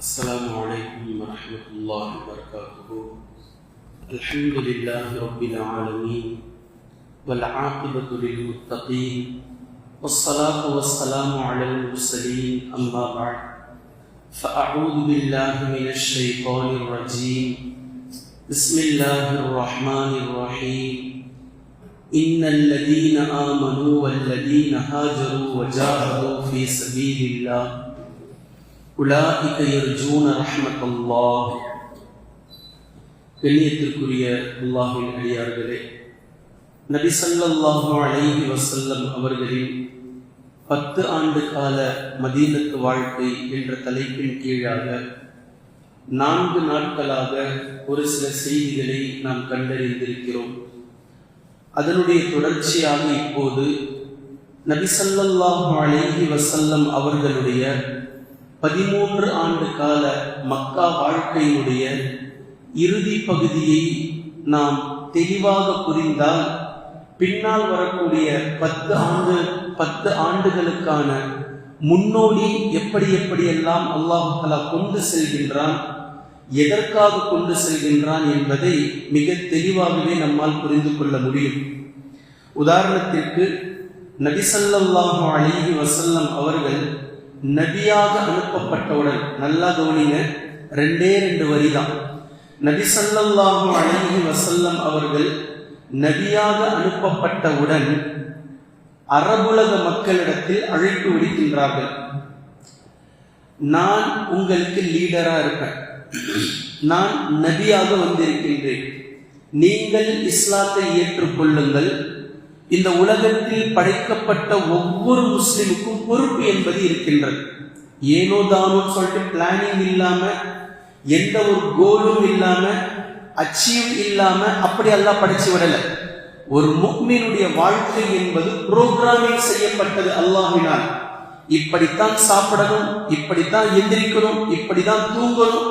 السلام عليكم ورحمة الله وبركاته. الحمد لله رب العالمين والعاقبة للمتقين والصلاة والسلام على المرسلين أما بعد فأعوذ بالله من الشيطان الرجيم. بسم الله الرحمن الرحيم. إن الذين آمنوا والذين هاجروا وجاهدوا في سبيل الله உலாஇக யர்ஜூன ரஹ்மத்தல்லாஹ். கண்ணியத்திற்குரிய அல்லாஹ்வின் அடியார்களே, நபி ஸல்லல்லாஹு அலைஹி வஸல்லம் அவர்களின் 10 ஆண்டு கால மதீனத்து வாழ்க்கை என்ற தலைப்பின் கீழாக 4 நாட்களாக ஒரு சில செய்திகளை நாம் கண்டறிந்திருக்கிறோம். அதனுடைய தொடர்ச்சியாக இப்போது நபி ஸல்லல்லாஹு அலைஹி வஸல்லம் அவர்களுடைய 13 ஆண்டு கால மக்கா வாழ்க்கையினுடைய இறுதி பகுதியை நாம் தெளிவாக புரிந்தால் பின்னால் வரக்கூடிய 10 ஆண்டுகளுக்கான முன்னோடி எப்படியெல்லாம் அல்லாஹ் தஆலா கொண்டு செல்கின்றான், எதற்காக கொண்டு செல்கின்றான் என்பதை மிக தெளிவாகவே நம்மால் புரிந்து கொள்ள முடியும். உதாரணத்திற்கு நபி ஸல்லல்லாஹு அலைஹி வஸல்லம் அவர்கள் நபியாக அனுப்பப்பட்டவுடன், நல்லா கவனிங்க, 2 வரிதான். நபி ஸல்லல்லாஹு அலைஹி வஸல்லம் அவர்கள் நபியாக அனுப்பப்பட்டவுடன் அரபுலக மக்களிடத்தில் அழைப்பு விடுக்கின்றார்கள். நான் உங்களுக்கு லீடரா இருப்பேன், நான் நபியாக வந்திருக்கின்றேன், நீங்கள் இஸ்லாத்தை ஏற்றுக்கொள்ளுங்கள். இந்த உலகத்தில் படைக்கப்பட்ட ஒவ்வொரு முஸ்லிமுக்கும் பொறுப்பு என்பது இருக்கின்றது. ஏனோ தானோ சொல்லிட்டு பிளானிங் இல்லாம, எந்த ஒரு கோலும் இல்லாம, அச்சீவ் இல்லாம அப்படி அல்லாஹ் படைச்சு விடல. ஒரு முஃமினுடைய வாழ்க்கை என்பது புரோகிராமிங் செய்யப்பட்டது அல்லாஹ்வினால். இப்படித்தான் சாப்பிடணும், இப்படித்தான் எந்திரிக்கணும், இப்படிதான் தூங்கணும்.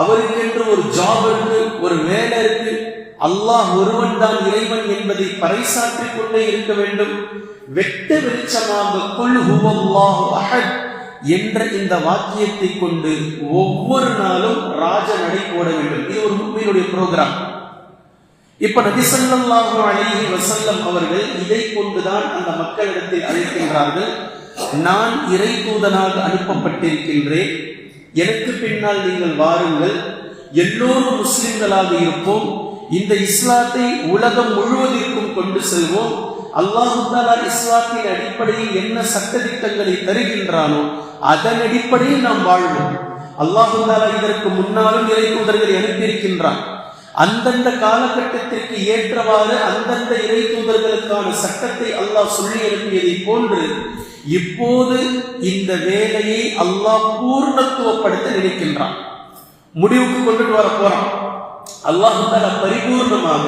அவருக்கென்று ஒரு ஜாப் இருக்கு, ஒரு வேலை இருக்கு. அல்லாஹ் ஒருவன் தான் இறைவன் என்பதை பறைசாற்றிக் கொண்டே இருக்க வேண்டும். வெட்ட வெளிச்சமாக குல் ஹுவல்லாஹு அஹத் என்ற இந்த வாக்கியத்தை கொண்டு ஒவ்வொரு நாளும் ராஜ நடை போட வேண்டும். இது ஒரு முஃமினுடைய புரோகிராம். இப்ப நபி ஸல்லல்லாஹு அலைஹி வஸல்லம் அவர்கள் இதை கொண்டுதான் அந்த மக்களிடத்தில் அழைக்கின்றார்கள். நான் இறை தூதனாக அனுப்பப்பட்டிருக்கின்றேன், எனக்கு பின்னால் நீங்கள் வாருங்கள், எல்லோரும் முஸ்லிம்களாக இருப்போம், இந்த இஸ்லாத்தை உலகம் முழுவதற்கும் கொண்டு செல்வோம். அல்லாஹ் தஆலா இஸ்லாத்தின் அடிப்படையில் என்ன சட்டதிட்டங்களை தருகின்றானோ அதன் அடிப்படையில் நாம் வாழ்வோம். அல்லாஹ் தஆலா இதற்கு முன்னாலும் இறை தூதர்களை அனுப்பியிருக்கின்றான். அந்தந்த காலகட்டத்திற்கு ஏற்றவாறு அந்தந்த இறை தூதர்களுக்கான சட்டத்தை அல்லாஹ் சொல்லி அனுப்பியதை போன்று இப்போது இந்த வேலையை அல்லாஹ் பூர்ணத்துவப்படுத்த நினைக்கின்றான், முடிவுக்கு கொண்டுட்டு வர போறான். அல்லாஹ் தஆலா பரிபூர்ணமாக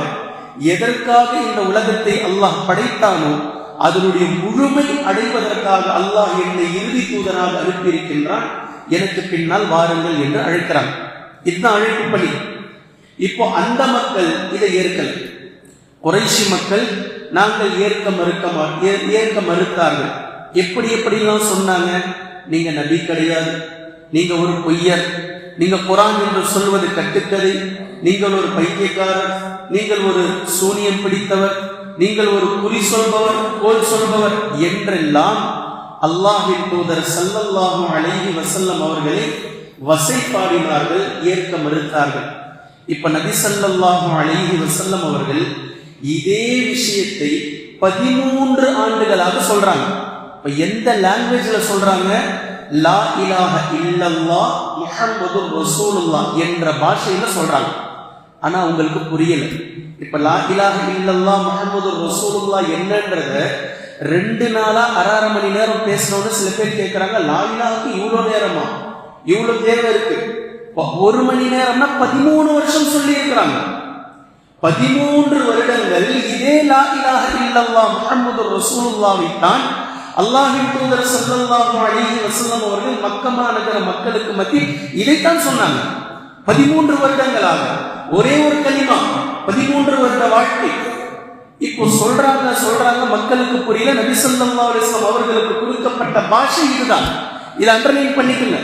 எதற்காக இந்த உலகத்தை அல்லாஹ் படைத்தானோ அதனுடைய முழுமை அடைவதற்காக அல்லாஹ் என்னை இறுதி தூதனாக அனுப்பியிருக்கின்றான், எனக்கு பின்னால் வாருங்கள் என்று அழைக்கிறான். இதுதான் அழைப்பு பணி. இப்போ அந்த மக்கள் இதை ஏற்கல. குறைஷி மக்கள் நாங்கள் ஏற்க மறுத்தார்கள். எப்படிலாம் சொன்னாங்க, நீங்க நபி கிடையாது, நீங்க ஒரு பொய்யர், நீங்க குர்ஆன் என்று சொல்வது கட்டுக்கதை, நீங்கள் ஒரு பைத்தியக்காரர், நீங்கள் ஒரு சூனியம் பிடித்தவர், நீங்கள் ஒரு குறி சொல்பவர், கோல் சொல்பவர் என்றெல்லாம் அல்லாஹ்வின் தூதர் ஸல்லல்லாஹு அலைஹி வஸல்லம் அவர்களை வசைபாடினார்கள், ஏற்க மறுத்தார்கள். இப்ப நபி ஸல்லல்லாஹு அலைஹி வஸல்லம் அவர்கள் இதே விஷயத்தை 13 ஆண்டுகளாக சொல்றாங்க. இப்ப எந்த லாங்குவேஜ்ல சொல்றாங்க? லா இலாஹ இல்லல்லாஹ் முஹம்மதுர் ரசூலுல்லாஹ் என்ற பாஷையில சொல்றாங்க. ஆனா உங்களுக்கு புரியல. இப்ப லா இலாஹ இல்லல்லாஹ் முஹம்மதுர் ரசூலுல்லாஹ் என்னன்றத 2 நாளா 1/2 மணி நேரம் பேசணும்னு சில பேர் கேட்கறாங்க. லா இலாஹுக்கு இவ்வளவு நேரமா, இவ்வளவு தேவை இருக்கு? 1 மணி நேரம்னா 13 வருஷம் சொல்லி இருக்கிறாங்க. 13 வருடங்கள் இதே லா இலாஹ இல்லல்லாஹ் முஹம்மதுர் ரசூலுல்லாஹ்வை தான் அல்லாஹ்வின் தூதர் ஸல்லல்லாஹு அலைஹி வஸல்லம் அவர்கள் மக்கா நகர மக்களுக்கு மத்தியில் இதைத்தான் சொன்னாங்க. 13 வருடங்களாக ஒரே ஒரு கலிமா, 13 வருட வாழ்க்கை. இப்போ சொல்றாங்க மக்களுக்கு புரியல. நபி ஸல்லல்லாஹு அலைஹி வஸல்லம் அவர்களுக்கு கொடுக்கப்பட்ட பாஷை இதுதான். இதை அண்டர்லைன் பண்ணிக்கல.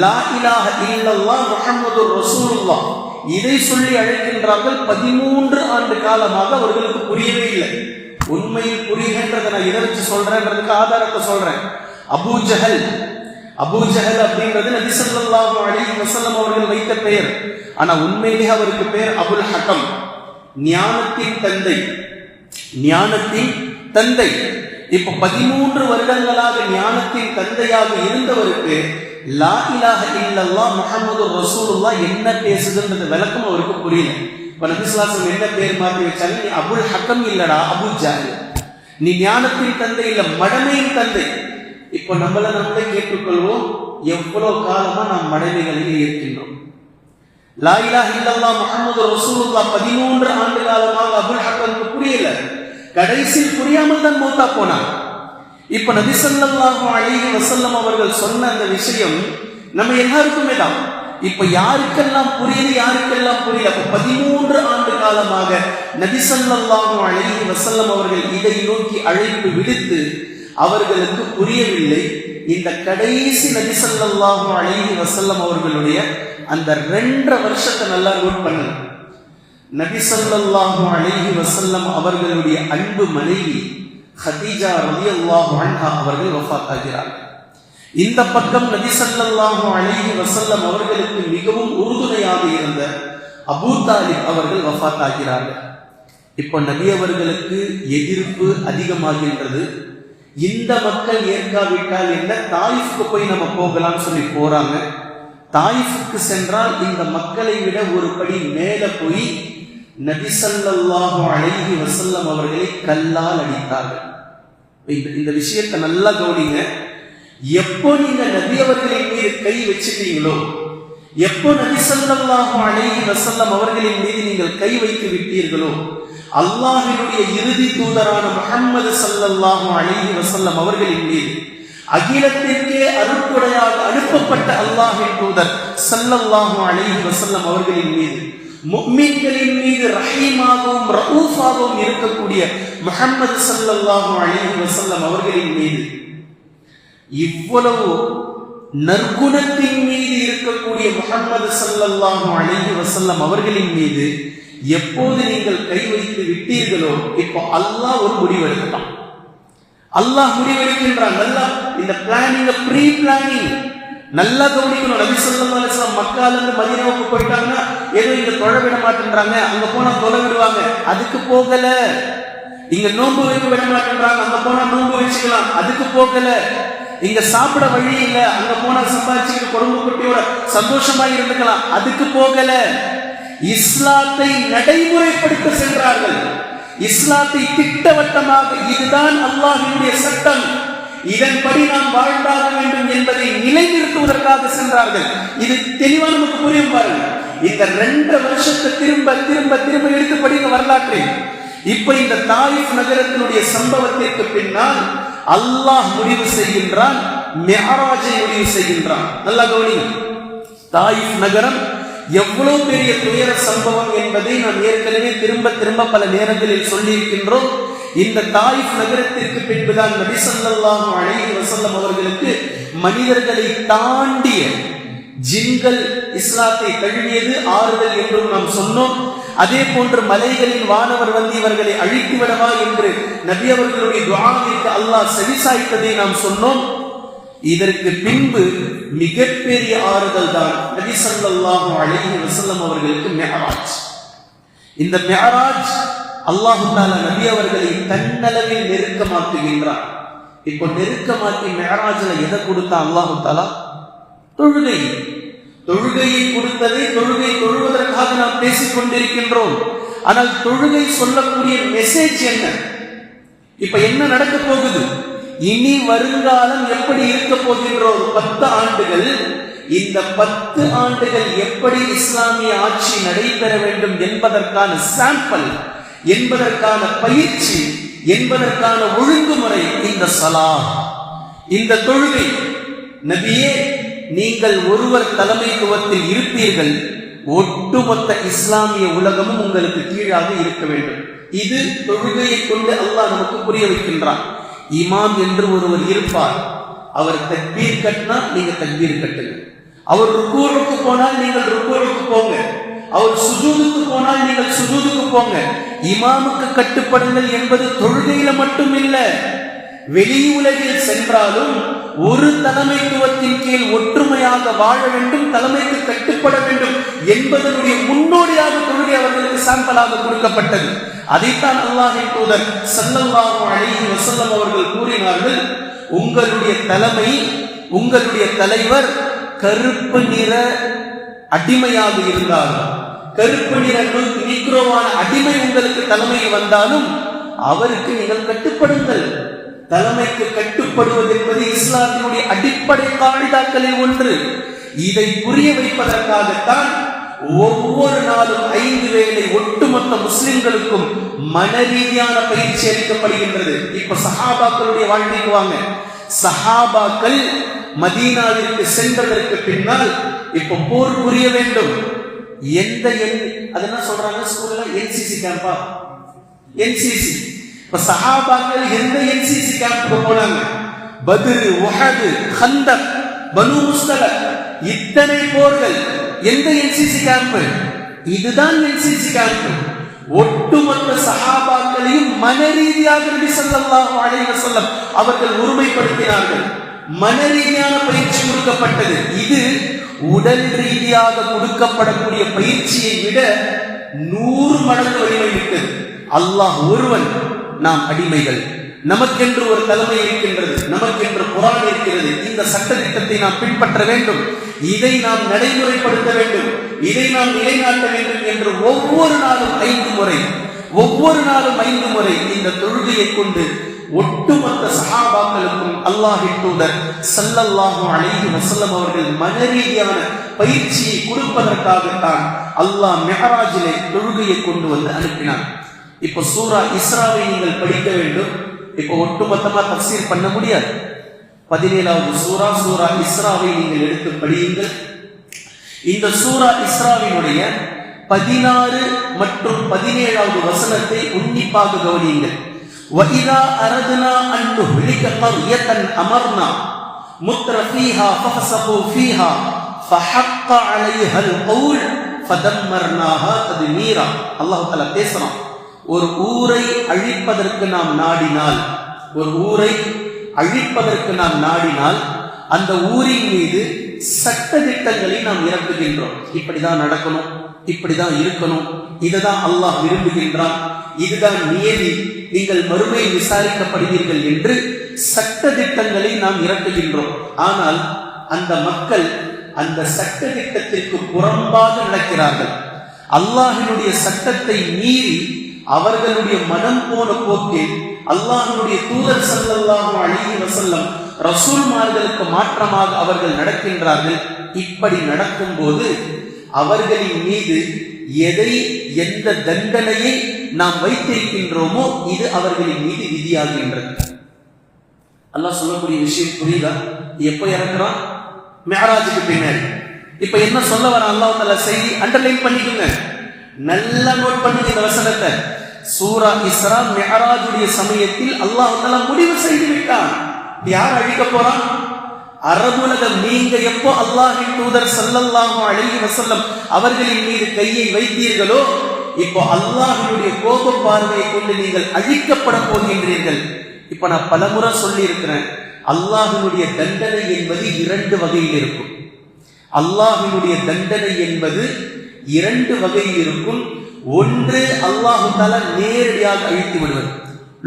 லா இலாஹ இல்லல்லாஹ் முஹம்மதுர் ரசூலுல்லாஹ் இதை சொல்லி அழைக்கின்றார்கள். 13 ஆண்டு காலமாக அவர்களுக்கு புரியவே இல்லை. உண்மையில் புரிகின்றதை நான் இதை வச்சு சொல்றேன்றதுக்கு ஆதாரத்தை சொல்றேன். அபூ ஜஹல் அப்படின்றது நபி ஸல்லல்லாஹு அலைஹி வஸல்லம் அவர்கள் வைத்த பெயர். ஆனா உண்மையிலேயே அவருக்கு பெயர் அபுல் ஹக்கம், ஞானத்தின் தந்தை. இப்ப 13 வருடங்களாக ஞானத்தின் தந்தையாக இருந்தவருக்கு லா இலாஹ இல்லல்லாஹ் முஹம்மதுர் ரசூலுல்லாஹ் என்ன பேசுதுன்றது விளக்கம் அவருக்கு புரியல. இப்ப நபி ஸல்லல்லாஹு அலைஹி வஸல்லம் என்ன பேர் மாத்தி வச்சாங்க, நீ அபுல் ஹக்கம் இல்லடா அபூ ஜஹல், நீ ஞானத்தின் தந்தை இல்ல மடமையின் தந்தை. இப்ப நம்மளை கேட்டுக்கொள்வோம், எவ்வளவு காலமா நாம் மடமைகளில் இருக்கின்றோம். லா இலாஹ இல்லல்லாஹ் முஹம்மதுர் ரசூலுல்லாஹ் 13 ஆண்டு காலமாக அபுல் ஹக்கம்க்கு புரியல. கடைசியில் புரியாமல் தான் மௌத்தா போனார். இப்ப நபி ஸல்லல்லாஹு அலைஹி வஸல்லம் அவர்கள் சொன்ன அந்த விஷயம் நம்ம எல்லாருக்குமே தான். இப்ப யாருக்கெல்லாம் புரியல. அப்ப 13 ஆண்டு காலமாக நபி ஸல்லல்லாஹு அலைஹி வஸல்லம் அவர்கள் இதை நோக்கி அழைப்பு விடுத்து அவர்களுக்கு புரியவில்லை. இந்த கடைசி நபி ஸல்லல்லாஹு அலைஹி வஸல்லம் அவர்களுடைய அந்த 2.5 வருஷத்தை நல்லா நோட் பண்ணுங்க. நபி ஸல்லல்லாஹு அலைஹி வஸல்லம் அவர்களுடைய அன்பு மனைவி ஹதீஜா ரலியல்லாஹு அன்ஹா அவர்கள் வஃபாத் ஆகிறார்கள். இந்த பக்கம் நபி ஸல்லல்லாஹு அலைஹி வஸல்லம் அவர்களுக்கு மிகவும் உறுதுணையாக இருந்த அபூ தாலிப் அவர்கள் வஃபாத் ஆகிறார்கள். இப்போ நபி அவர்களுக்கு எதிர்ப்பு அதிகமாகின்றது. இந்த மக்கள் ஏற்காவிட்டால் என்ன, தாயிஃப்க்கு போய் நம்ம போகலாம்னு சொல்லி போறாங்க. தாயிஃப்க்கு சென்றால் இந்த மக்களை விட ஒரு படி மேல போய் நபி ஸல்லல்லாஹு அலைஹி வஸல்லம் அவர்களை கல்லால் அடித்தார்கள். இந்த விஷயத்தை நல்லா கவனிங்க. எப்போ நீங்க நபி அவர்களின் மீது கை வச்சுட்டீங்களோ, எப்போ நபி ஸல்லல்லாஹு அலைஹி வஸல்லம் அவர்களின் மீது நீங்கள் கை வைத்து விட்டீர்களோ, அல்லாஹ்வினுடைய இறுதி தூதரான முஹம்மது ஸல்லல்லாஹு அலைஹி வஸல்லம் அவர்களின் மீது, அகிலத்திற்கே அருட்கொடையாக அனுப்பப்பட்ட அல்லாஹ்வின் தூதர் ஸல்லல்லாஹு அலைஹி வஸல்லம் அவர்களின் மீது, முஃமின்களின் மீது ரஹீமாகவும் ரഊஃபாகவும் இருக்கக்கூடிய முஹம்மது ஸல்லல்லாஹு அலைஹி வஸல்லம் அவர்களின் மீது, இவ்வளவு நற்குணத்தின் மீது இருக்கக்கூடிய முஹம்மது ஸல்லல்லாஹு அலைஹி வஸல்லம் அவர்களின் மீது எப்போது நீங்கள் கை வைத்து விட்டீர்களோ, இப்போ அல்லாஹ் ஒரு முடிவெடுத்தான். அல்லாஹ் முடிவெடுக்கின்றான். நல்லா இந்த பிளானிங், ப்ரீ பிளானிங் நல்லா கவனிக்கணும். நபி ஸல்லல்லாஹு அலைஹி வஸல்லம் மக்கால இருந்து மதீனாவுக்கு போயிட்டாங்கன்னா ஏதோ இங்க தொழ விட மாட்டேன்றாங்க, அங்க போனா தொழ விடுவாங்க, அதுக்கு போகல. இங்க நோன்பு வைக்க விட மாட்டேன்றாங்க, அங்க போனா நோன்பு வச்சுக்கலாம், அதுக்கு போகல. இங்க சாப்பிட வழி இல்ல, அங்க போனா சம்பாதிச்சுட்டு குடும்ப குட்டியோட சந்தோஷமா இருந்துக்கலாம், அதுக்கு போகல. இஸ்லாத்தை நடைமுறைப்படுத்த சென்றார்கள். இஸ்லாத்தை திட்டவட்டமாக இதுதான் அல்லாஹ்வினுடைய சட்டம், இதன்படி நாம் வாழ்ந்தாக வேண்டும் என்பதை நிலைநிறுத்துவதற்காக சென்றார்கள். இது தெளிவா நமக்கு புரியும் பாருங்க. இந்த 2.5 வருஷத்தை திரும்ப திரும்ப திரும்ப எடுத்து படிங்க வரலாற்றை. இப்ப இந்த தாயிஃப் நகரத்தினுடைய சம்பவத்திற்கு பின்னால் அல்லாஹ் முடிவு செய்கின்றான், மிஅராஜை முடிவு செய்கின்றான். நல்லா கவனிங்க. தாயிஃப் நகரம் எவ்வளவு பெரிய துயர சம்பவம் என்பதை நாம் ஏற்கனவே திரும்ப திரும்ப பல நேரங்களில் சொல்லி இருக்கின்றோம். இந்த தாயிஃப் நகரத்திற்கு பின்புதான் நபி ஸல்லல்லாஹு அலைஹி வஸல்லம் அவர்களுக்கு மனிதர்களை தாண்டிய ஜின்கள் இஸ்லாத்தை தழுவியது ஆறுதல் என்றும் நாம் சொன்னோம். அதே போன்று மலைகளின் வானவர் வந்து இவர்களை அழித்து விடவா என்று நபி அவர்களுடைய துஆவிற்கு அல்லாஹ் செவிசாய்த்ததை நாம் சொன்னோம். இதற்கு பின்பு மிகப்பெரிய ஆறுதல் தான் நபி ஸல்லல்லாஹு அலைஹி வஸல்லம் அவர்களுக்கு மிஅராஜ். இந்த மிஅராஜ் அல்லாஹ் தஆலா நபி அவர்களை தன்னளவில் நெருக்கமாக்குகின்றார். இப்போ நெருக்கமாக்கி மிஅராஜ்ல எதை கொடுத்தா அல்லாஹ் தஆலா? தொழுகையை கொடுத்ததை தொழுகை தொழுவதற்காக நாம் பேசிக் கொண்டிருக்கின்றோம். ஆனால் தொழுகை சொல்லக்கூடிய மெசேஜ் என்ன? இப்ப என்ன நடக்க போகுது, இனி வருங்காலம் எப்படி இருக்க போகின்றோம்? 10 ஆண்டுகள். இந்த 10 ஆண்டுகள் எப்படி இஸ்லாமிய ஆட்சி நடைபெற வேண்டும் என்பதற்கான சாம்பிள், என்பதற்கான பயிற்சி, என்பதற்கான ஒழுங்குமுறை இந்த ஸலாத், இந்த தொழுகை. நபியே, நீங்கள் ஒருவர் தலைமைத்துவத்தில் இருப்பீர்கள், ஒட்டுமொத்த இஸ்லாமிய உலகமும் உங்களுக்கு கீழாக இருக்க வேண்டும். இது தொழுகையை கொண்டு அல்லாஹ் நமக்கு புரிய வைக்கின்றான். இமாம் என்று ஒருவர் இருப்பார், அவர் தக்பீர் கட்டினா நீங்க தக்பீர் கட்டுங்க, அவர் ருக்கூருக்கு போனால் நீங்கள் ருக்கூருக்கு போங்க, அவர் சுஜூதுக்கு போனால் நீங்கள் சுஜூதுக்கு போங்க. இமாமுக்கு கட்டுப்படுங்கள் என்பது தொழுகையில மட்டும் இல்ல, வெளி உலகில் சென்றாலும் ஒரு தலைமைத்துவத்தின் கீழ் ஒற்றுமையாக வாழ வேண்டும், தலைமைக்கு கட்டுப்பட வேண்டும் என்பதனுடைய முன்னோடியாக தொழுகை அவர்களுக்கு சாம்பலாக கொடுக்கப்பட்டது. அதைத்தான் அல்லாஹ்வின் தூதர் ஸல்லல்லாஹு அலைஹி வஸல்லம் அவர்கள் கூறினார்கள், உங்களுடைய தலைமை, உங்களுடைய தலைவர் கருப்பு நிற அடிமையாக இருந்தாலும், கருப்பு நிற நீக்ரோவான அடிமை உங்களுக்கு தலைமையில் வந்தாலும் அவருக்கு நீங்கள் கட்டுப்படுங்கள். தலைமைக்கு கட்டுப்படுவது என்பது இஸ்லாத்தினுடைய அடிப்படை காயிதாக்களில் ஒன்று. இதை புரிய வைப்பதற்காகத்தான் ஒவ்வொரு நாளும் 5 வேளை ஒட்டுமொத்த முஸ்லிம்களுக்கும் மன ரீதியான பயிற்சி அளிக்கப்படுகின்றது. இப்ப சஹாபாக்களுடைய வாழ்க்கைக்கு வாங்க. சஹாபாக்கள் மதீனாவிற்கு சென்றதற்கு பின்னால் இப்ப போர் புரிய வேண்டும். எந்த அதெல்லாம் சொல்றாங்க ஸ்கூல்ல, என்சிசி கேம்பா, என்சிசி. இப்ப சஹாபாக்கள் எந்த என்சிசி கேம்புக்கு போனாங்க? பத்ர், உஹத், கந்தக், பனு முஸ்தலக், இத்தனை போர்கள். எந்த என்சிசி கேம்ப்? இதுதான் என்சிசி கேம்ப். ஒட்டுமொத்த சஹாபாக்களையும் மன ரீதியாக நபி ஸல்லல்லாஹு அலைஹி வஸல்லம் அவர்கள் ஒருமைப்படுத்தினார்கள். மன ரீதியான பயிற்சி கொடுக்கப்பட்டது. இது உடல் ரீதியாக கொடுக்கப்படக்கூடிய பயிற்சியை விட 100 மடங்கு வலிமை மிக்கது. அல்லாஹ் ஒருவன், நாம் அடிமைகள். நமக்கென்று ஒரு தலைமை இருக்கின்றது, நமக்கென்று குர்ஆன் இருக்கிறது. இந்த சட்ட திட்டத்தை நாம் பின்பற்ற வேண்டும், இதை நாம் நடைமுறைப்படுத்த வேண்டும், இதை நாம் நிலைநாட்ட வேண்டும் என்று ஒவ்வொரு நாளும் 5 முறை, ஒவ்வொரு நாளும் 5 முறை இந்த தொழுகையை கொண்டு ஒட்டுமொத்த சஹாபாக்களுக்கும் அல்லாஹ்வின் தூதர் ஸல்லல்லாஹு அலைஹி வஸல்லம் அவர்கள் மனரீதியான பயிற்சியை கொடுப்பதற்காகத்தான் அல்லாஹ் மிஅராஜிலே தொழுகையை கொண்டு வந்து அனுப்பினார். இப்ப சூரா இஸ்ராவை நீங்கள் படிக்க வேண்டும். இப்ப ஒட்டுமொத்தமா தஃசீர் பண்ண முடியாது. 17வது சூரா இஸ்ராவை நீங்கள் எடுத்து படியுங்கள். இந்த சூரா இஸ்ராவினுடைய 16 மற்றும் 17வது வசனத்தை உன்னிப்பாக கவனியுங்கள். وَإِذَا أَرَدْنَا أَن نُهْلِكَ قَرْيَةً أَمَرْنَا مُتْرَفِيهَا فَفَسَقُوا فِيهَا فَحَقَّ عَلَيْهَا الْقَوْلُ فَدَمَّرْنَاهَا تَدْمِيرًا. அல்லாஹ் தஆலா பேசுறான். ஒரு ஊரை அழிப்பதற்கு நாம் நாடினால், ஒரு ஊரை அழிப்பதற்கு நாம் நாடினால் அந்த ஊரின் மீது சட்ட திட்டங்களை நாம் இறக்குகின்றோம். இப்படிதான் நடக்கணும், இப்படிதான் இருக்கணும், இதுதான் அல்லாஹ் விரும்புகின்றான், இதுதான் நியதி, நீங்கள் மறுமை விசாரிக்கப்படுவீர்கள் என்று சட்ட திட்டங்களை நாம் இறக்குகின்றோம். ஆனால் அந்த மக்கள் அந்த சட்ட திட்டத்திற்கு புறம்பாக நடக்கிறார்கள். அல்லாஹ்வினுடைய சட்டத்தை மீறி அவர்களுடைய மனம் போன போக்கில் அல்லாஹ்வுடைய தூதர் ஸல்லல்லாஹு அலைஹி வஸல்லம் ரசூல்மார்களுக்கு மாற்றமாக அவர்கள் நடக்கின்றார்கள். இப்படி நடக்கும்போது அவர்களின் மீது எதை, எந்த தண்டனையை நாம் வைத்திருக்கின்றோமோ இது அவர்களின் மீது விதியாகின்றது. அல்லாஹ் சொல்லக்கூடிய விஷயம் புரியுதா? எப்ப இறக்குறான்? மிஅராஜுக்கு பின்னாடி. இப்ப என்ன சொல்ல வர அல்லாஹ் தஆலா செய்தி அண்டர்லைன் பண்ணிக்கோங்க, நல்லா நோட் பண்ணுங்க இந்த வசனத்தை. சூரா இஸ்ரா மிஅராஜுடைய சமயத்தில் அல்லாஹ் தஆலா முடிவு செய்து விட்டான். யார் அழிக்க போறான்? அரபுலகம். நீங்க எப்போ அல்லாஹ்வின் தூதர் ஸல்லல்லாஹு அலைஹி வஸல்லம் அவர்களின் மீது கையை வைத்தீர்களோ இப்போ அல்லாஹ்வுடைய கோப பார்வையை கொண்டு நீங்கள் அழிக்கப்பட போகின்றீர்கள். இப்ப நான் பலமுறை சொல்லி இருக்கிறேன், அல்லாஹ்வினுடைய தண்டனை என்பது 2 வகையில் இருக்கும். அல்லாஹ்வினுடைய தண்டனை என்பது 2 வகையில் இருக்கும். ஒன்று, அல்லாஹ் தஆலா நேரடியாக அழித்து விடுவது.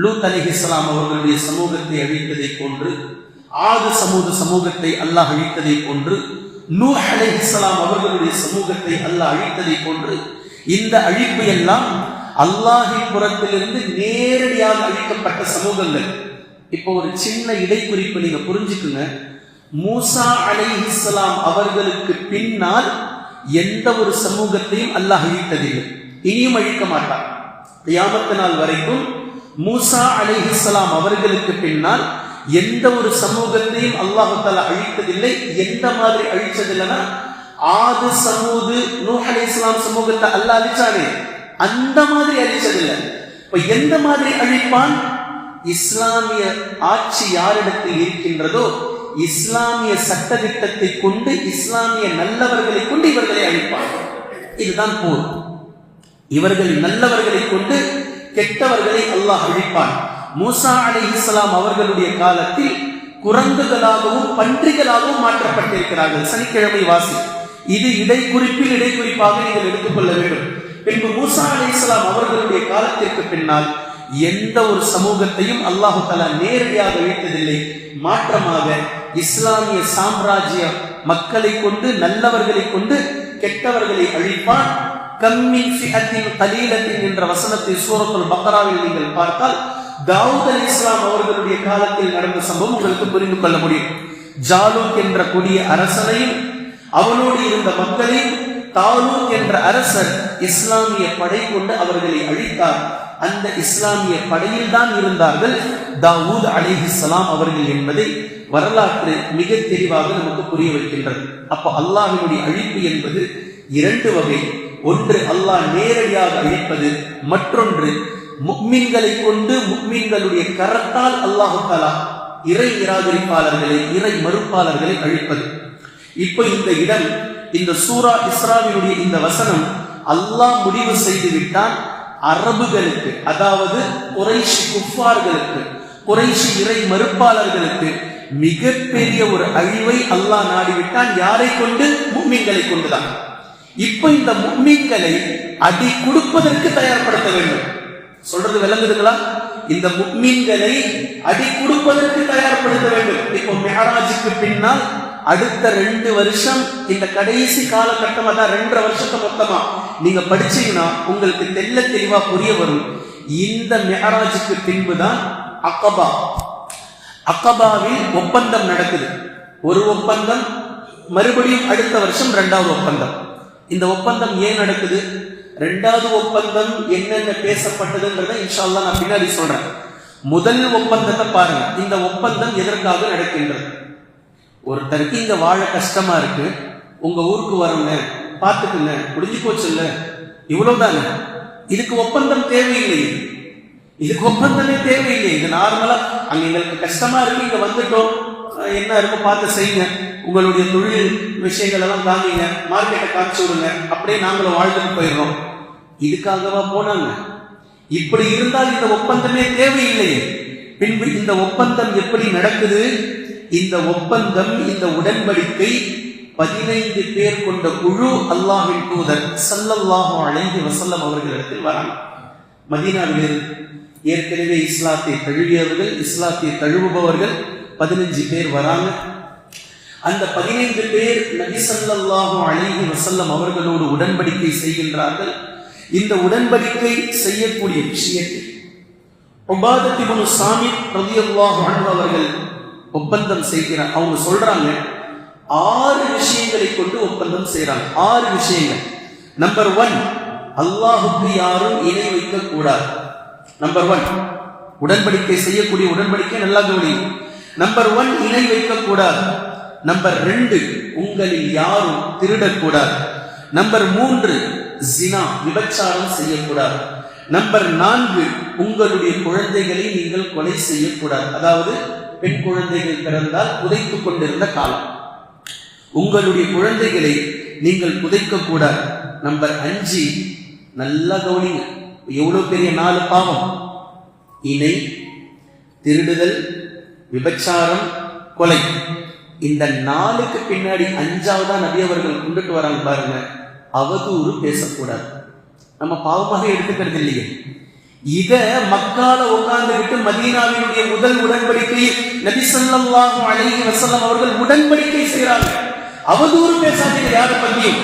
லூத் அலைஹிஸ்ஸலாம் அவர்களுடைய சமூகத்தை அழித்ததை போன்று, ஆது சமூகத்தை அல்லாஹ் அழித்ததை போன்று, நூஹ் அலைஹிஸ்ஸலாம் அவர்களுடைய சமூகத்தை அல்லாஹ் அழித்ததை போன்று, இந்த அழிப்பு எல்லாம் அல்லாஹ்வின் புறத்திலிருந்து நேரடியாக அழிக்கப்பட்ட சமூகங்கள். இப்போ ஒரு சின்ன இடைக்குறிப்பு நீங்க புரிஞ்சுக்குங்க. மூசா அலைஹிஸ்ஸலாம் அவர்களுக்கு பின்னால் எந்த ஒரு சமூகத்தையும் அல்லாஹ் அழித்ததில்லை, இனியும் அழிக்க மாட்டார். கியாமத் நாள் வரைக்கும் மூசா அலைஹிஸ்ஸலாம் அவர்களுக்கு பின்னால் எந்த ஒரு சமூகத்தையும் அல்லாஹ் தஆலா அழித்ததில்லை. எந்த மாதிரி அழிச்சதில்லைன்னா, ஆது சமூது நூஹ் அலைஹிஸ்ஸலாம் சமூகத்தை அல்லாஹ் அழிச்சானே அந்த மாதிரி அழிச்சதில்லை. இப்ப எந்த மாதிரி அழிப்பான்? இஸ்லாமிய ஆட்சி யாரிடத்தில் இருக்கின்றதோ இஸ்லாமிய சட்டத்திட்டத்தை கொண்டு இஸ்லாமிய நல்லவர்களை கொண்டு இவர்களை அழிப்பார். இதுதான் போர். இவர்கள் நல்லவர்களை கொண்டு கெட்டவர்களை அல்லாஹ் அழிப்பான். மூசா அலைஹிஸ்ஸலாம் அவர்களுடைய காலத்தில் குரங்குகளாகவும் பன்றிகளாகவும் மாற்றப்பட்டிருக்கிறார்கள். சனிக்கிழமை வாசி, இது இடைக்குறிப்பாக நீங்கள் எடுத்துக்கொள்ள வேண்டும். பின்பு மூசா அலைஹிஸ்ஸலாம் அவர்களுடைய காலத்திற்கு பின்னால் எந்த ஒரு சமூகத்தையும் அல்லாஹு தஆலா நேரடியாக அழித்ததில்லை. மாற்றமாக இஸ்லாமிய சாம்ராஜ்ய மக்களை கொண்டு நல்லவர்களை கொண்டு கெட்டவர்களை அழிப்பான். கம்மின் ஃபிஅத்தின் கலீலத்தின் என்ற வசனத்தை சூரத்துல் பக்ராவில் நீங்கள் பார்த்தால் தாவூத் அலைஹிஸ்ஸலாம் அவர்களுடைய காலத்தில் நடந்த சம்பவம் உங்களுக்கு புரிந்து கொள்ள முடியும். ஜாலூத் என்ற கொடிய அரசனையும் அவனோடு இருந்த மக்களையும் தாலூத் என்ற அரசர் இஸ்லாமிய படை கொண்டு அவர்களை அழித்தார். அந்த இஸ்லாமிய படையில் தான் இருந்தார்கள் தாவூத் அலைஹிஸ்ஸலாம் அவர்கள் என்பதை வரலாற்று மிக தெளிவாக நமக்கு புரிய வைக்கின்றது. அப்போ அல்லாஹ்வினுடைய அழிப்பு என்பது இரண்டு வகை. ஒன்று அல்லாஹ் நேரடியாக அழிப்பது, மற்றொன்று முஃமின்களை கொண்டு முஃமின்களுடைய கரத்தால் அல்லாஹ் தஆலா இறை நிராகரிப்பாளர்களை இறை மறுப்பாளர்களை அழிப்பது. இப்போ இந்த இடம், இந்த சூரா இஸ்ராவினுடைய இந்த வசனம் அல்லாஹ் முடிவு செய்து விட்டான் அரபுகளுக்கு, அதாவது குறைஷி குஃபார்களுக்கு, குறைஷி இறை மறுப்பாளர்களுக்கு மிகப்பெரிய ஒரு அழிவை அல்லாஹ் நாடிவிட்டான். யாரை கொண்டு? முஃமின்களை கொண்டுதான். இப்ப இந்த முஃமின்களை அடி கொடுப்பதற்கு தயார்படுத்த வேண்டும். சொல்றது விளங்குதுங்களா? இந்த முஃமின்களை அடி கொடுப்பதற்கு தயார்படுத்த வேண்டும். இப்போ மிஅராஜுக்கு பின்னால் அடுத்த 2 வருஷம், இந்த கடைசி காலகட்டம், அதான் 2.5 வருஷத்தை மொத்தமா நீங்க படிச்சீங்கன்னா உங்களுக்கு தெல்ல தெளிவா புரிய வரும். இந்த மிஅராஜுக்கு பின்புதான் அக்கபா, அக்கபாவில் ஒப்பந்தம் நடக்குது. ஒரு ஒப்பந்தம், மறுபடியும் அடுத்த வருஷம் 2வது ஒப்பந்தம். இந்த ஒப்பந்தம் ஏன் நடக்குது, 2வது ஒப்பந்தம் என்னென்ன பேசப்பட்டதுன்றதை இன்ஷா அல்லாஹ் நான் பின்னாடி சொல்றேன். முதல் ஒப்பந்தத்தை பாருங்க. இந்த ஒப்பந்தம் எதற்காக நடக்கின்றது? ஒருத்தருக்கு இங்க வாழ கஷ்டமா இருக்கு, உங்க ஊருக்கு வரவங்க பார்த்துக்குங்க, முடிஞ்சு போச்சு இல்ல, இவ்வளவுதானே. இதுக்கு ஒப்பந்தம் தேவையில்லை, இதுக்கு ஒப்பந்தமே தேவையில்லை. இது நார்மலா அங்க எங்களுக்கு கஷ்டமா இருக்கு, இங்க வந்துட்டோம், என்ன இருக்கும் பார்த்து செய்யுங்க, உங்களுடைய தொழில் விஷயங்கள் எல்லாம் காமிங்க, மார்க்கெட்டை காமிச்சு விடுங்க, அப்படியே நாங்களும் வாழ்ந்துட்டு போயிடுறோம். இதுக்காகவா போனாங்க? இப்படி இருந்தால் இந்த ஒப்பந்தமே தேவையில்லையே. பின்பு இந்த ஒப்பந்தம் எப்படி நடக்குது? இந்த ஒப்பந்தம், இந்த உடன்படிக்கை 15 பேர் கொண்ட குழு அல்லாஹ்வின் தூதர் ஸல்லல்லாஹு அலைஹி வஸல்லம் அவர்களிடத்தில் வராங்க. மதீனாவில் ஏற்கனவே இஸ்லாத்தை தழுவியவர்கள், இஸ்லாத்தை தழுவுபவர்கள் 15 பேர் வராங்க. அந்த 15 பேர் நபி ஸல்லல்லாஹு அலைஹி வஸல்லம் அவர்களோடு உடன்படிக்கை செய்கின்றார்கள். இந்த உடன்படிக்கை செய்யக்கூடிய விஷயத்தில் உபாதத் இப்னு ஸாமித் ரலியல்லாஹு அன்ஹு அவர்கள் ஒப்பந்தம் செய்கிறார். அவங்க சொல்றாங்க 6 விஷயங்களை கொண்டு ஒப்பந்தம் செய்யறாங்க. 6 விஷயங்கள். நம்பர் 1, அல்லாஹுக்கு யாரும் இணை வைக்க கூடாது. நம்பர் 1, உடன்படிக்கை செய்யக்கூடிய உடன்படிக்கை நல்லா கவனி. நம்பர் 1, இணை வைக்க கூடாது. நம்பர் 2, உங்களில் யாரும் திருடக்கூடாது. நம்பர் 3, ஜினா விபச்சாரம் செய்யக்கூடாது. நம்பர் 4, உங்களுடைய குழந்தைகளை நீங்கள் கொலை செய்யக்கூடாது. அதாவது பெண் குழந்தைகள் பிறந்தால் புதைத்துக் கொண்டிருந்த காலம், உங்களுடைய குழந்தைகளை நீங்கள் புதைக்க கூடாது. நம்பர் 5, நல்லா கவனிங்க, எவ்வளவு பெரிய 4 பாவம்: இணை, திருடுதல், விபச்சாரம், கொலை. இந்த 4க்கு பின்னாடி 5வதா நபி அவர்கள் கொண்டுட்டு வராங்க பாருங்க, அவதூறு பேசக்கூடாது. நம்ம பாவமாக எடுத்துக்கிறது இல்லையே. இத மக்கால உட்கார்ந்துகிட்டு மதீனாவினுடைய முதல் உடன்படிக்கையில் நபி ஸல்லல்லாஹு அலைஹி வஸல்லம் அவர்கள் உடன்படிக்கை செய்கிறாங்க. அவதூறு பேசாதீங்க யாரை பத்தியும்.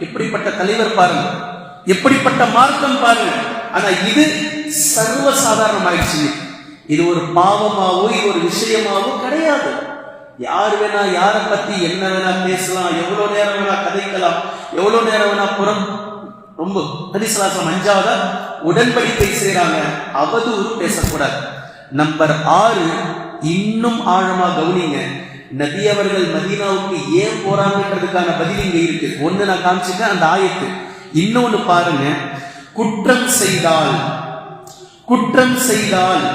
எப்படிப்பட்ட தலைவர் பாருங்க, எப்படிப்பட்ட மார்க்கம் பாருங்க. ஆனா இது சர்வ சாதாரணமாயிடுச்சு. இது ஒரு பாவமாவோ இது ஒரு விஷயமாவோ கிடையாது. யார் வேணா யாரை பத்தி என்ன வேணா பேசலாம், எவ்வளவு நேரம் வேணா கதைக்கலாம், எவ்வளவு நேரம் வேணா புறம். ரொம்ப ஹதீஸ்லாம் 5வதா உடன்படிக்கை செய்யறாங்க, அவதூறு பேசக்கூடாது. நம்பர் 6, இன்னும் ஆழமா கவனிங்க. நபி அவர்கள் மதீனாவுக்கு ஏன் போறாங்கன்றதுக்கான பதில் இங்க இருக்கு. ஒண்ணு நான் காமிச்சிட்டேன் அந்த ஆயத்து. இன்னொன்னு பாருங்க, குற்றம் செய்தால்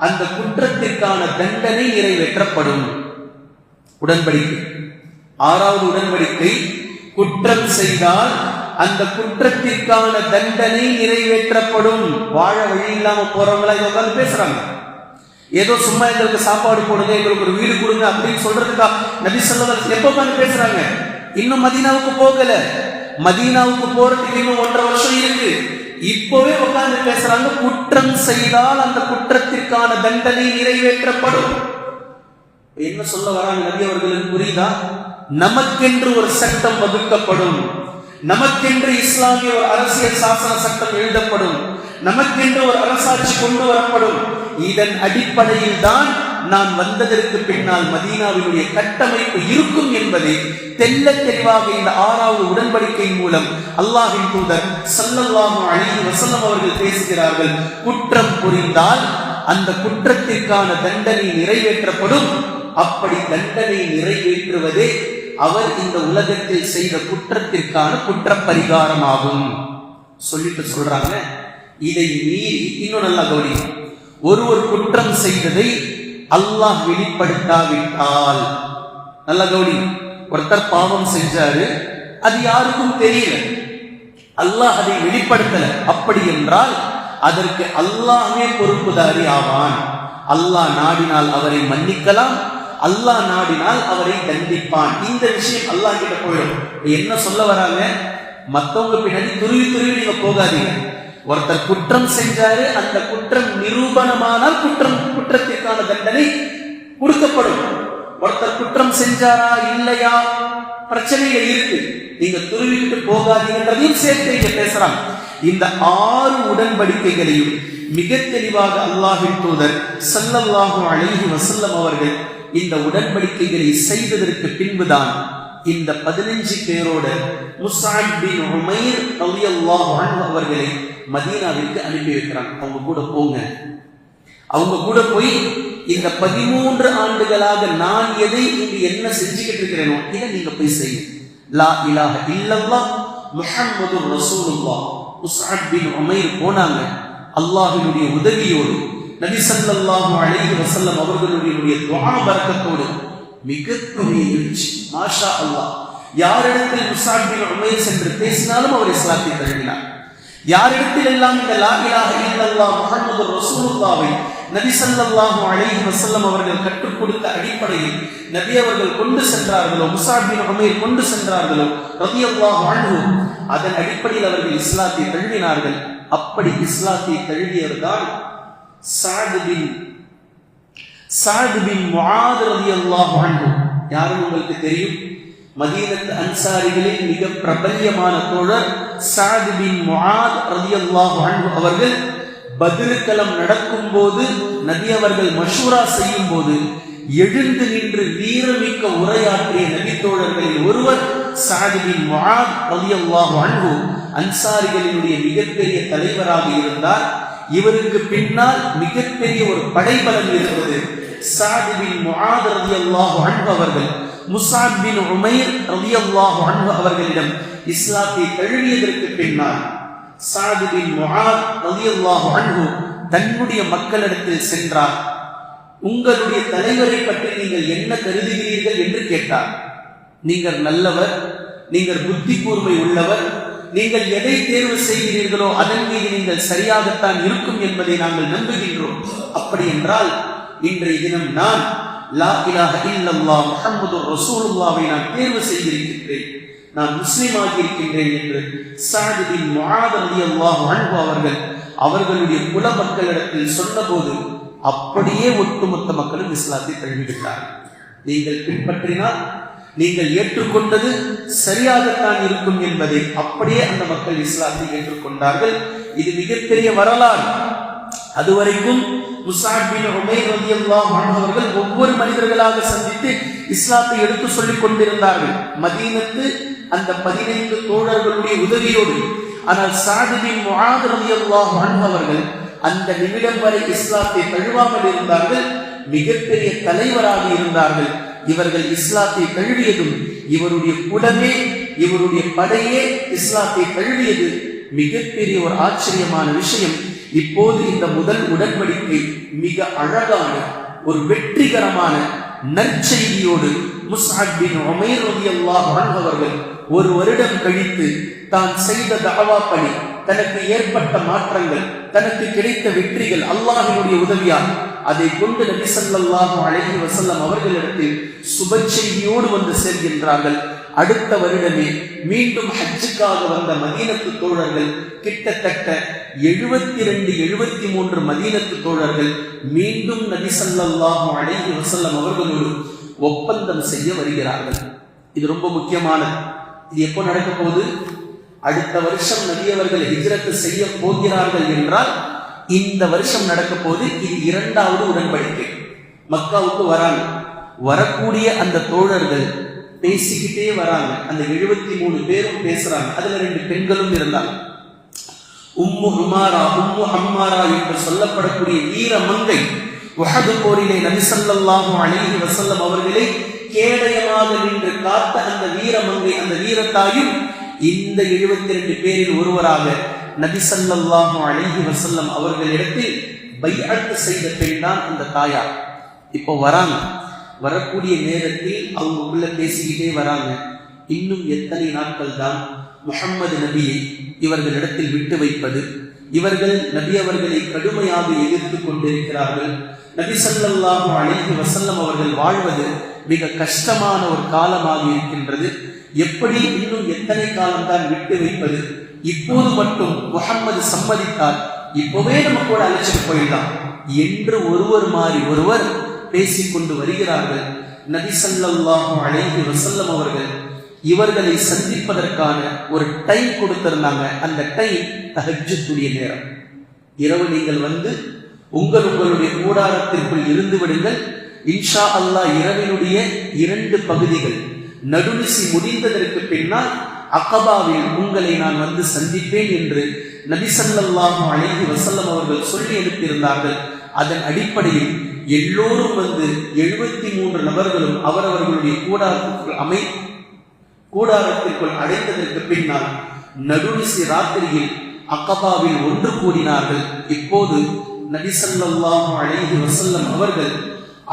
அந்த குற்றத்திற்கான தண்டனை நிறைவேற்றப்படும். உடன்படிக்கை. 6வது உடன்படிக்கை, குற்றம் செய்தால் அந்த குற்றத்திற்கான தண்டனை நிறைவேற்றப்படும். வாழ வழி இல்லாம போறவங்களா இதை உட்கார்ந்து பேசுறாங்க. ஏதோ சும்மா எங்களுக்கு சாப்பாடு போடுங்க, எங்களுக்கு ஒரு வீடு கொடுங்க அப்படின்னு சொல்றதுக்கா நபி ஸல்லல்லாஹு அலைஹி வஸல்லம் எப்ப உட்கார்ந்து பேசுறாங்க? இன்னும் மதீனாவுக்கு போகல. மதீனாவுக்கு போறதுக்கு இன்னும் 1.5 வருஷம் இருக்கு. இப்பவே உட்கார்ந்து பேசுறாங்க, குற்றம் செய்தால் அந்த குற்றத்திற்கான தண்டனை நிறைவேற்றப்படும். என்ன சொல்ல வராங்க நபி அவர்களுக்கு புரியுதா? நமக்கென்று ஒரு சட்டம் வகுக்கப்படும், நமக்கென்று இஸ்லாமிய ஒரு அரசியல் சாசன சட்டம் எழுதப்படும், நமக்கென்று ஒரு அரசாட்சி கொண்டு வரப்படும். இதன் அடிப்படையில் தான் நான் வந்ததற்கு பின்னால் மதீனாவினுடைய கட்டமைப்பு இருக்கும் என்பதை தெல்ல தெளிவாக இந்த 6வது உடன்படிக்கை மூலம் அல்லாஹ்வின் தூதர் ஸல்லல்லாஹு அலைஹி வஸல்லம் அவர்கள் பேசுகிறார்கள். குற்றம் புரிந்தால் அந்த குற்றத்திற்கான தண்டனை நிறைவேற்றப்படும். அப்படி தண்டனை நிறைவேற்றுவதே அவர் இந்த உலகத்தில் செய்த குற்றத்திற்கான குற்ற பரிகாரமாகும் சொல்லிட்டு சொல்றாங்க. இதை மீறி இன்னும் நல்லா கவனி, ஒரு குற்றம் செய்ததை அல்லாஹ் வெளிப்படுத்தாவிட்டால், நல்ல கவனி, ஒருத்தர் பாவம் செஞ்சாரு, அது யாருக்கும் தெரியல, அல்லாஹ் அதை வெளிப்படுத்தல. அப்படி என்றால் அதற்கு அல்லாஹ்வே பொறுப்புதாரி ஆவான். அல்லாஹ் நாடினால் அவரை மன்னிக்கலாம், அல்லாஹ் நாடினால் அவரை தண்டிப்பான். இந்த விஷயம் அல்லாஹ் கிட்ட போயிடும். என்ன சொல்ல வராங்க? மத்தவங்க பின்னாடி துருவி நீங்க போகாதீங்க. ஒருத்தர் குற்றம் செஞ்சாரு, அந்த குற்றம் நிரூபணமானால் குற்றத்திற்கான தண்டனை கொடுக்கப்படும். ஒருத்தர் குற்றம் செஞ்சாரா இல்லையா பிரச்சனைகள் இருக்கு, நீங்க துருவிட்டு போகாதீங்கன்றதையும் சேர்த்து இங்க பேசுறாங்க. இந்த 6 உடன்படிக்கைகளையும் மிக தெளிவாக அல்லாஹ்வின் தூதர் ஸல்லல்லாஹு அலைஹி வஸல்லம் அவர்கள் இந்த உடன்படிக்கைகளை செய்ததற்கு பின்புதான் இந்த 15 பேரோட முஸ்அப் பின் உமைர் ரலியல்லாஹு அன்ஹு அவர்களை மதீனாவிற்கு அனுப்பி வைக்கிறாங்க. அவங்க கூட போங்க, அவங்க கூட போய் இந்த 13 ஆண்டுகளாக நான் எதை இங்கு என்ன செஞ்சுக்கிட்டு இருக்கிறேனோ இதை நீங்க போய் செய்யுங்க. லா இலாஹ இல்லல்லாஹ் முஹம்மதுர் ரசூலுல்லாஹ். முஸ்அப் பின் உமைர் போனாங்க. அல்லாஹ்வினுடைய உதவியோடு, நபி ஸல்லல்லாஹு அலைஹி வஸல்லம் அவர்களுடைய துஆ பரக்கத்தோடு மிகப்பெரிய எழுச்சி. மாஷா அல்லாஹ். யாரிடத்தில் முஸ்அப் பின் உமைர் சென்று பேசினாலும் அவர் இஸ்லாத்தை தழுவினார். யாரிடத்தில் எல்லாம் இந்த லா இலாஹ இல்லல்லாஹ் முஹம்மதுர் ரசூலுல்லாஹ்வை நபி ஸல்லல்லாஹு அலைஹி வஸல்லம் அவர்கள் கற்றுக் கொடுத்த அடிப்படையில் நபி அவர்கள் கொண்டு சென்றார்களோ, முஸ்அப் பின் உமைர் கொண்டு சென்றார்களோ ரலியல்லாஹு அன்ஹு, அதன் அடிப்படையில் அவர்கள் இஸ்லாத்தை தழுவினார்கள். அப்படி இஸ்லாத்தை தழுவியவர்தான் சஅத் பின் முஆத் ரலியல்லாஹு அன்ஹு. யாரும் உங்களுக்கு தெரியும், மதீனத்து அன்சாரிகளில் மிக பிரபல்யமான தோழர் சஅத் பின் முஆத் ரலியல்லாஹு அன்ஹு அவர்கள் பத்ர் களம் நடக்கும் போது நபி அவர்கள் மஷூரா செய்யும் போது எழுந்து நின்று வீரமிக்க உரையாற்றிய நபி தோழர்களில் ஒருவர் சஅத் பின் முஆத் ரலியல்லாஹு அன்ஹு. அன்சாரிகளினுடைய மிகப்பெரிய தலைவராக இருந்தார். இவருக்கு பின்னால் மிகப்பெரிய ஒரு படைபலம் இருந்தது. சஅத் பின் முஆத் ரலியல்லாஹு அன்ஹு அவர்கள் முஸ்அப் பின் உமைர் ரலியல்லாஹு அன்ஹு அவர்களிடம் இஸ்லாத்தை தழுவியதற்கு பின்னால் சஅத் பின் முஆத் ரலியல்லாஹு அன்ஹு தன்னுடைய மக்களிடத்தில் சென்றார். உங்களுடைய தலைவரை பற்றி நீங்கள் என்ன கருதுகிறீர்கள் என்று கேட்டார். நீங்கள் நல்லவர், நீங்கள் புத்தி கூர்மை உள்ளவர், நீங்கள் எதை தேர்வு செய்கிறீர்களோ அதன் மீது நீங்கள் சரியாகத்தான் இருக்கும் என்பதை நாங்கள் நம்புகின்றோம். அப்படி என்றால் இன்றைய தினம் நான் லா இலாஹ இல்லல்லாஹ் முஹம்மதுர் ரசூலுல்லாஹ்வை நான் தேர்வு செய்திருக்கின்றேன், நான் முஸ்லிம் ஆகியிருக்கின்றேன் என்று சஅத் பின் முஆத் ரலியல்லாஹு அன்ஹு அவர்கள் அவர்களுடைய குல மக்களிடத்தில் சொன்னபோது அப்படியே ஒட்டுமொத்த மக்களும் இஸ்லாத்தை தழுவிவிட்டார்கள். நீங்கள் பின்பற்றினால், நீங்கள் ஏற்றுக்கொண்டது சரியாகத்தான் இருக்கும் என்பதை அப்படியே அந்த மக்கள் இஸ்லாத்தை ஏற்றுக்கொண்டார்கள். இது மிகப்பெரிய வரலாறு. அதுவரைக்கும் முஸ்அப் பின் உமைர் ரலியல்லாஹு அன்ஹு அவர்கள் ஒவ்வொரு மனிதர்களாக சந்தித்து இஸ்லாத்தை எடுத்து சொல்லிக் கொண்டிருந்தார்கள் மதீனத்து அந்த 15 தோழர்களுடைய உதவியோடு. ஆனால் சஅத் பின் முஆத் ரலியல்லாஹு அன்ஹு அவர்கள் அந்த நிமிடம் வரை இஸ்லாத்தை தழுவாமல் இருந்தார்கள். மிகப்பெரிய தலைவராக இருந்தார்கள். இவர்கள் இஸ்லாத்தை தழுவியதும் இவருடைய குலமே, இவருடைய படையே இஸ்லாத்தை தழுவியது மிகப்பெரிய ஒரு ஆச்சரியமான விஷயம். இப்போது இந்த முதல் உடன்படிக்கை மிக அழகான ஒரு வெற்றிகரமான நற்செய்தியோடு முஸ்அப் பின் உமைர் ரலியல்லாஹு அன்ஹு அவர்கள் ஒரு வருடம் கழித்து தான் செய்த தஅவா பணி, தனக்கு ஏற்பட்ட மாற்றங்கள், தனக்கு கிடைத்த வெற்றிகள் அல்லாஹ்வினுடைய உதவியால் அதை கொண்டு நபி ஸல்லல்லாஹு அலைஹி வஸல்லம் அவர்களிடத்தில் சுப செய்தியோடு வந்து சேர்கின்றார்கள். அடுத்த வருடமே மீண்டும் ஹஜ்ஜுக்காக வந்த மதீனத்து தோழர்கள் கிட்டத்தட்ட 72-73 மதீனத்து தோழர்கள் மீண்டும் நபி ஸல்லல்லாஹு அலைஹி வஸல்லம் அவர்களோடு ஒப்பந்தம் செய்ய வருகிறார்கள். இது ரொம்ப முக்கியமானது. இது எப்போ நடக்க போகுது? அடுத்த வருஷம் நபி அவர்கள் ஹிஜ்ரத் செய்ய போகிறார்கள் என்றால் இந்த வருஷம் நடக்க போது. இது 2வது உடன்படிக்கை. மக்காவுக்கு வராங்க. வரக்கூடிய அந்த தோழர்கள் பேசிக்கிட்டே வராங்க. அந்த 73 பேரும் பேசுறாங்க. அதுல 2 பெண்களும் இருந்தாங்க. உம்மு உமாரா, உம்மு அம்மாரா என்று சொல்லப்படக்கூடிய வீர மங்கை, உஹது போரிலே நபி ஸல்லல்லாஹு அலைஹி வஸல்லம் அவர்களை கேடயமாக நின்று காத்த அந்த வீரமங்கை, அந்த வீரத்தாயும் இந்த 72 பேரில் ஒருவராக நபி ஸல்லல்லாஹு அலைஹி வஸல்லம் அவர்களிடத்தில் பைஅத் செய்த பெண் தான் அந்த தாயார். இப்போ வராங்க. வரக்கூடிய நேரத்தில் அவங்க உள்ள பேசிக்கிட்டே வராங்க. இன்னும் எத்தனை நாட்கள் தான் முஹம்மது நபியை இவர்களிடத்தில் விட்டு வைப்பது? இவர்கள் நபி அவர்களை கடுமையாக எதிர்த்து கொண்டிருக்கிறார்கள். நபி ஸல்லல்லாஹு அலைஹி வஸல்லம் அவர்கள் வாழ்வது மிக கஷ்டமான ஒரு காலமாக இருக்கின்றது. எப்படி இன்னும் எத்தனை காலம்தான் விட்டு வைப்பது? இப்போது மட்டும் முஹம்மது சம்மதித்தால் இப்பவே நம்ம கூட அழைச்சிட்டு போயிடலாம் என்று ஒருவர் மாறி ஒருவர் பேசிக்கொண்டு வருகிறார்கள். நபி ஸல்லல்லாஹு அலைஹி வஸல்லம் அவர்கள் இவர்களை சந்திப்பதற்கான ஒரு டைம் கொடுத்திருந்தாங்க. அந்த டைம் தஹஜ்ஜுடைய நேரம். இரவு நீங்கள் வந்து உங்களுடைய கூடாரத்திற்குள் இருந்து விடுங்கள். இன்ஷா அல்லாஹ் இரவினுடைய 2 பகுதிகள் நடுநிசி முடிந்ததற்கு பின்னால் அகபாவில் உங்களை நான் வந்து சந்திப்பேன் என்று நபி ஸல்லல்லாஹு அலைஹி வஸல்லம் அவர்கள் சொல்லி அனுப்பியிருந்தார்கள். அதன் அடிப்படையில் எல்லோரும் வந்து 73 நபர்களும் அவரவர்களுடைய கூடாரத்திற்குள் அடைந்ததற்கு பின்னால் நடுநிசி ராத்திரியில் அகபாவில் ஒன்று கூடினார்கள். இப்போது நபி ஸல்லல்லாஹு அலைஹி வஸல்லம் அவர்கள்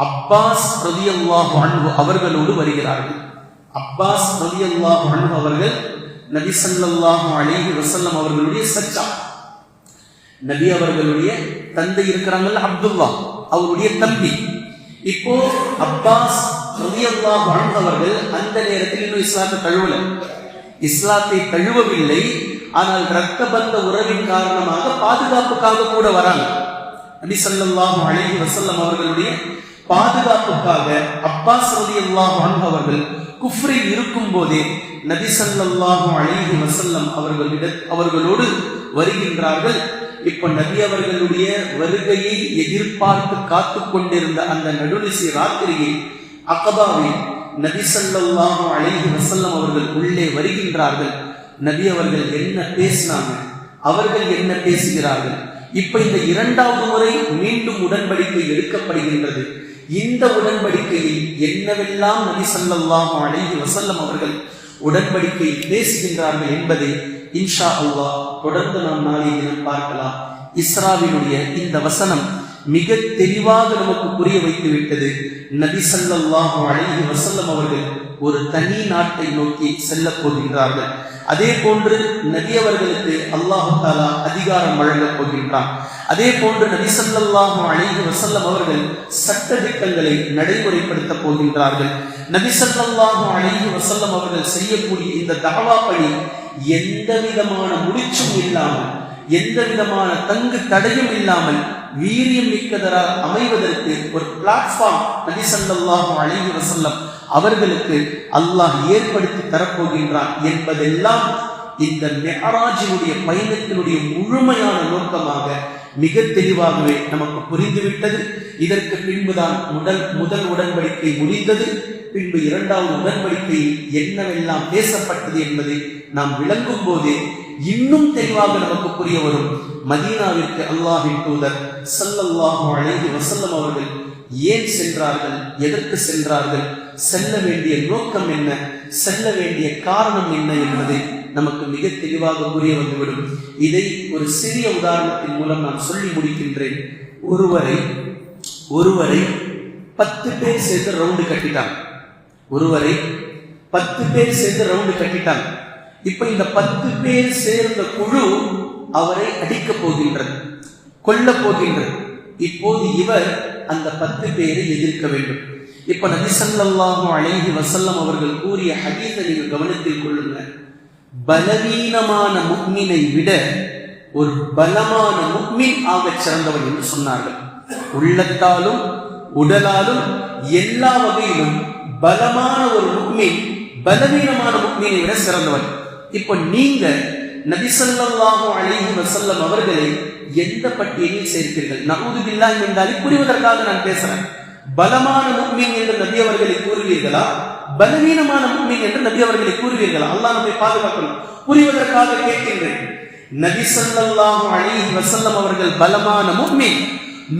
அப்பாஸ் ரலியல்லாஹு அன்ஹு அவர்களோடு வருகிறார்கள். அப்பாஸ் ரலியல்லாஹு அன்ஹு அவர்கள் நபி ஸல்லல்லாஹு அலைஹி வஸல்லம் அவர்களுடைய சச்சா. நபி அவர்களுடைய தந்தை இருக்கிறாங்கல்ல, அப்துல்லா, அவருடைய தம்பி. இப்போ அப்பாஸ் ரலியல்லாஹு அன்ஹு அவர்கள் அந்த நேரத்தில் இன்னும் இஸ்லாத்தை தழுவவில்லை. ஆனால் இரத்த பந்த உறவின் காரணமாக பாதுகாப்புக்காக கூட வராங்க. நபி ஸல்லல்லாஹு அலைஹி வஸல்லம் அவர்களுடைய பாதுகாப்புக்காக அப்பாஸ் ரலியல்லாஹு அன்ஹு அவர்கள் குஃப்ரில் இருக்கும் போதே நபி ஸல்லல்லாஹு அலைஹி வஸல்லம் அவர்களோடு வருகின்றார்கள். இப்ப நபி அவர்களுடைய வருகையை எதிர்பார்த்து காத்து கொண்டிருந்த அந்த நடுநிசி ராத்திரியை அகபாவில் நபி ஸல்லல்லாஹு அலைஹி வஸல்லம் அவர்கள் உள்ளே வருகின்றார்கள். நபி அவர்கள் என்ன பேசினாங்க, அவர்கள் என்ன பேசுகிறார்கள்? இப்ப இந்த 2வது முறை மீண்டும் உடன்படிக்கை எடுக்கப்படுகின்றது. இந்த உடன்படிக்கையில் என்னவெல்லாம் நபி ஸல்லல்லாஹு அலைஹி வஸல்லம் அவர்கள் உடன்படிக்கை பேசுகின்றார்கள் என்பதை இன்ஷா அல்லாஹ் தொடர்ந்து நாம் நாளை தினம் பார்க்கலாம். இஸ்ராவினுடைய இந்த வசனம் மிக தெளிவாக நமக்கு புரிய வைத்து விட்டது. நபி ஸல்லல்லாஹு அலைஹி வஸல்லம் அவர்கள் ஒரு தனி நாட்டை நோக்கி செல்ல போகின்றார்கள். அதே போன்று நபி அவர்களுக்கு அல்லாஹ் தஆலா அதிகாரம் வழங்கப் போகின்றான். அதே போன்று நபி ஸல்லல்லாஹு அலைஹி வஸல்லம் அவர்கள் சட்ட திட்டங்களை நடைமுறைப்படுத்த போகின்றார்கள். நபி ஸல்லல்லாஹு அலைஹி வஸல்லம் அவர்கள் செய்யக்கூடிய இந்த தஅவா பணி எந்த விதமான முடிச்சும் இல்லாமல், எந்த விதமான தங்கு தடையும் இல்லாமல் வீரியம் மிக்கதராக அமைவதற்கு ஒரு பிளாட்ஃபார்ம் நபி ஸல்லல்லாஹு அலைஹி வஸல்லம் அவர்களுக்கு அல்லாஹ் ஏற்படுத்தி தரப்போகின்றான் என்பதெல்லாம் இந்த மிஅராஜினுடைய பயணத்தினுடைய முழுமையான நோக்கமாக மிக தெளிவாகவே நமக்கு புரிந்துவிட்டது. இதற்கு பின்புதான் முதல் உடன்படிக்கை முடிந்தது. பின்பு 2வது உடன்படிக்கையில் என்னவெல்லாம் பேசப்பட்டது என்பதை நாம் விளங்கும் போதே இன்னும் தெளிவாக நமக்கு புரிய வரும். மதீனாவிற்கு அல்லாஹ்வின் தூதர் ஸல்லல்லாஹு அலைஹி வஸல்லம் அவர்கள் ஏன் சென்றார்கள், எதற்கு சென்றார்கள், செல்ல வேண்டிய நோக்கம் என்ன, செல்ல வேண்டிய காரணம் என்ன என்பதை நமக்கு மிக தெளிவாக புரிய வந்துவிடும். இதை ஒரு சிறிய உதாரணத்தின் மூலம் நான் சொல்லி முடிக்கின்றேன். ஒருவரை 10 பேர் சேர்த்து ரவுண்டு கட்டிட்டாங்க. ஒருவரை 10 பேர் சேர்ந்து ரவுண்டு கட்டிட்டாங்க. இப்ப இந்த 10 பேர் சேர்ந்த குழு அவரை அடிக்கப் போகின்றது, கொல்ல போகின்றது. இப்போது இவர் அந்த 10 பேரை எதிர்க்க வேண்டும். இப்ப நபி ஸல்லல்லாஹு அலைஹி வஸல்லம் அவர்கள் கூறிய ஹதீஸை நீங்கள் கவனத்தில் கொள்ளுங்க. பலவீனமான முஃமினை விட ஒரு பலமான முஃமின் ஆகச் சிறந்தவன் என்று சொன்னார்கள். உள்ளத்தாலும் உடலாலும் எல்லா வகையிலும் பலமான ஒரு முஃமின் பலவீனமான முஃமினை விட சிறந்தவன். இப்ப நீங்க நபி ஸல்லல்லாஹு அலைஹி வஸல்லம் அவர்களை எந்த பட்டியலில் சேர்ப்பீர்கள்? நஊது பில்லாஹ் என்றாலே புரிவதற்காக நான் பேசுறேன். பலமான முஃமின் என்று நபி அவர்களை கூறுவீர்களா, பலவீனமான முஃமின் என்று நபி அவர்களை கூறுவீர்களா? அல்லாஹ் நம்மை பாதுகாக்கணும். புரிவதற்காக கேட்கின்றேன். நபி ஸல்லல்லாஹு அலைஹி வஸல்லம் அவர்கள் பலமான முஃமின்,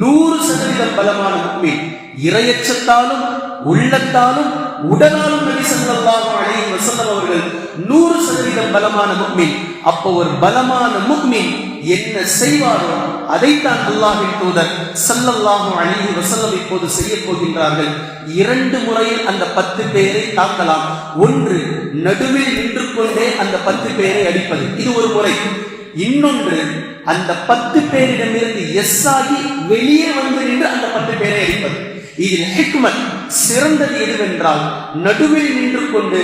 100% பலமான முஃமின். இறையச்சத்தாலும் உள்ளத்தாலும் உடலாலும் நபி ஸல்லல்லாஹு அலைஹி வஸல்லம் அவர்கள் 100% பலமான முஃமின். அப்போ ஒரு பலமான முஃமின் என்ன செய்வாரோ அதைத்தான் அல்லாஹ்வின் தூதர் ஸல்லல்லாஹு அலைஹி வஸல்லம் இப்போது செய்ய போகின்றார்கள். 2 முறையில் அந்த 10 பேரை தாக்கலாம். ஒன்று, நடுவில் நின்று கொண்டே அந்த 10 பேரை அடிப்பது, இது ஒரு முறை. இன்னொன்று, அந்த 10 பேரிடமிருந்து எஸ் ஆகி வெளியே வந்து நின்று அந்த 10 பேரை அடிப்பது. இதில் ஹிக்மத், சிறந்தது எதுவென்றால், நடுவில் நின்று கொண்டு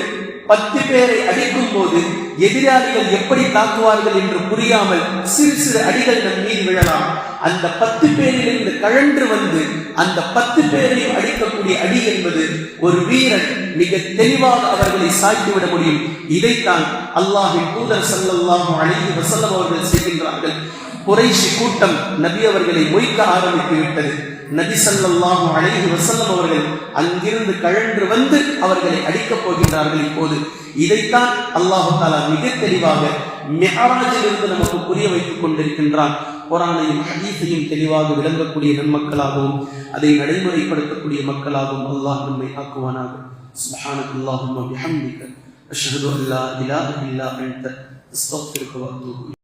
10 பேரை அடிக்கும் போது எதிராளிகள் எப்படி தாக்குவார்கள் என்று புரியாமல் சிறு சிறு அடிகள் நம் மீது விழலாம். அந்த 10 பேரிலிருந்து கழன்று வந்து அந்த 10 பேரையும் அடிக்கக்கூடிய அடி என்பது ஒரு வீரன் மிக தெளிவாக அவர்களை சாய்த்துவிட முடியும். இதைத்தான் அல்லாஹ்வின் தூதர் ஸல்லல்லாஹு அலைஹி வஸல்லம் அவர்கள் செய்கின்றார்கள். குறைஷி கூட்டம் நபி அவர்களை மொய்க்க ஆரம்பித்து விட்டது. நபி ஸல்லல்லாஹு அலைஹி வஸல்லம் அவர்கள் அங்கிருந்து கழன்று வந்து அவர்களை அடிக்கப் போகின்றார்கள். இப்போது இதைத்தான் அல்லாஹ் தஆலா மிக தெளிவாக மிஅராஜிலிருந்து நமக்கு புரிய வைத்துக் கொண்டிருக்கின்றான். குர்ஆனையும் ஹதீஸையும் தெளிவாக விளங்கக்கூடிய நன்மக்களாகவும் அதை நடைமுறைப்படுத்தக்கூடிய மக்களாகவும் அல்லாஹ் நம்மை ஆக்குவானாக. சுப்ஹானல்லாஹி வ பிஹம்திக அஷ்ஹது அல்லா இலாஹா இல்லா அன்த அஸ்தக்ஃபிருக வ அத்தூபு